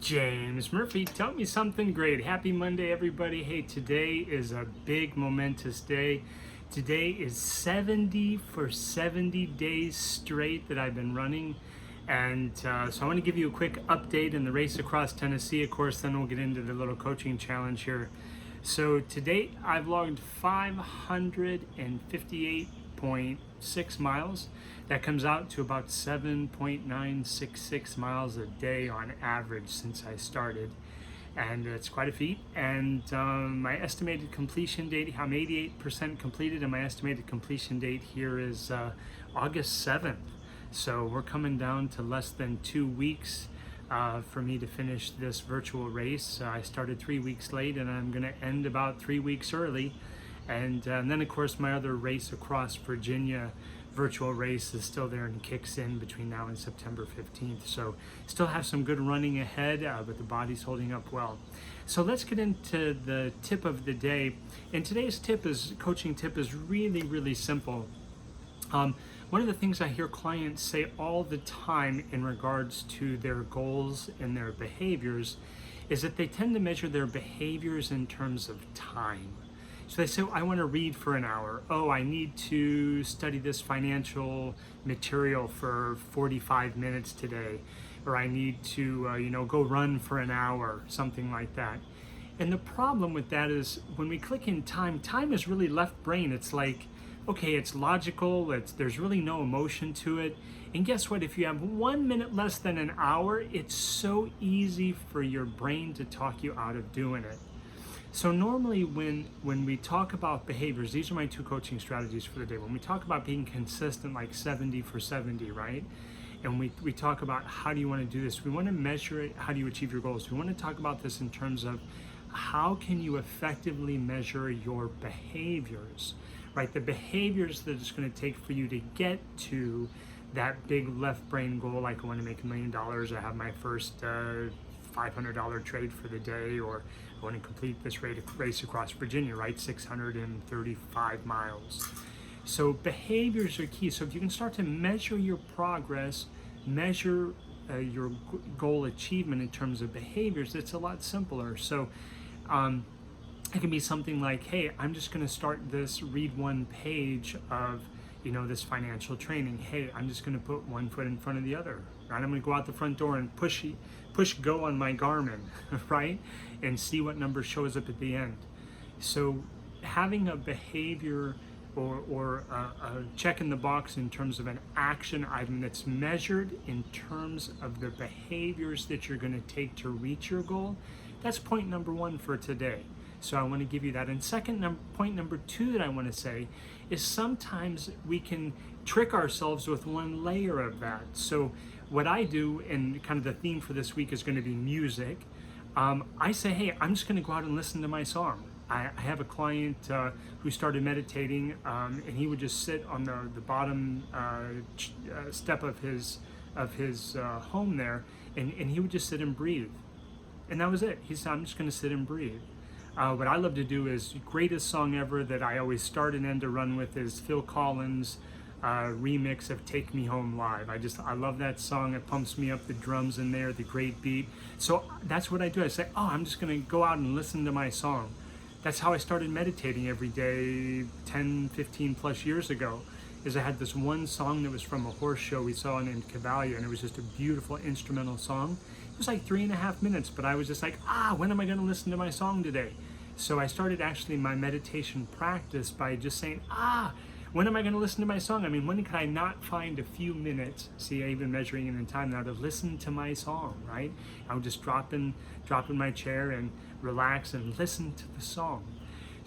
James Murphy, tell me something great. Happy Monday, everybody. Hey, today is a big momentous day. Today is 70 for 70 days straight that I've been running. And so I want to give you a quick update in the race across Tennessee. Of course, then we'll get into the little coaching challenge here. So to date, I've logged 558.6 miles. That comes out to about 7.966 miles a day on average since I started. And it's quite a feat. And my estimated completion date, I'm 88% completed, and my estimated completion date here is August 7th. So we're coming down to less than 2 weeks for me to finish this virtual race. I started 3 weeks late, and I'm going to end about 3 weeks early. And then, of course, my other race across Virginia virtual race is still there and kicks in between now and September 15th. So still have some good running ahead, but the body's holding up well. So let's get into the tip of the day. And today's coaching tip is really, really simple. One of the things I hear clients say all the time in regards to their goals and their behaviors is that they tend to measure their behaviors in terms of time. So they say, I want to read for an hour. Oh, I need to study this financial material for 45 minutes today. Or I need to, go run for an hour, something like that. And the problem with that is when we click in time is really left brain. It's like, okay, it's logical, there's really no emotion to it. And guess what? If you have 1 minute less than an hour, it's so easy for your brain to talk you out of doing it. So normally when we talk about behaviors, these are my two coaching strategies for the day. When we talk about being consistent, like 70 for 70, right? And we talk about how do you want to do this? We want to measure it, how do you achieve your goals? We want to talk about this in terms of how can you effectively measure your behaviors, right? The behaviors that it's going to take for you to get to that big left brain goal, like I want to make $1 million, I have my first $500 trade for the day, or I want to complete this race across Virginia, right? 635 miles. So behaviors are key. So if you can start to measure your progress, measure your goal achievement in terms of behaviors, it's a lot simpler. So it can be something like, hey, I'm just going to start this, read one page of this financial training. Hey, I'm just going to put one foot in front of the other, right? I'm going to go out the front door and push go on my Garmin, right? And see what number shows up at the end. So having a behavior or a check in the box in terms of an action item that's measured in terms of the behaviors that you're going to take to reach your goal, that's point number one for today. So I want to give you that. And point number two that I want to say is sometimes we can trick ourselves with one layer of that. So what I do, and kind of the theme for this week is going to be music. I say, hey, I'm just going to go out and listen to my song. I have a client who started meditating, and he would just sit on the bottom step of his home there, and he would just sit and breathe. And that was it. He said, I'm just going to sit and breathe. What I love to do is, greatest song ever that I always start and end to run with is Phil Collins' remix of Take Me Home Live. I love that song. It pumps me up, the drums in there, the great beat. So that's what I do. I say, oh, I'm just going to go out and listen to my song. That's how I started meditating every day 10, 15 plus years ago. Is I had this one song that was from a horse show we saw named Cavalia, and it was just a beautiful instrumental song. It was like 3.5 minutes, but I was just like, when am I going to listen to my song today? So I started actually my meditation practice by just saying, when am I going to listen to my song? I mean, when can I not find a few minutes? See, I even measuring it in time now to listen to my song, right? I would just drop in my chair and relax and listen to the song.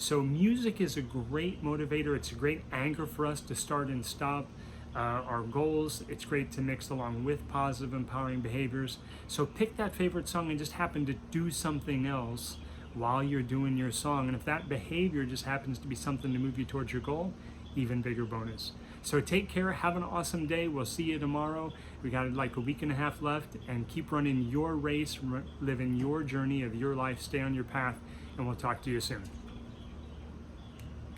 So music is a great motivator. It's a great anchor for us to start and stop our goals. It's great to mix along with positive, empowering behaviors. So pick that favorite song and just happen to do something else while you're doing your song. And if that behavior just happens to be something to move you towards your goal, even bigger bonus. So take care, have an awesome day. We'll see you tomorrow. We got like a week and a half left, and keep running your race, living your journey of your life. Stay on your path, and we'll talk to you soon.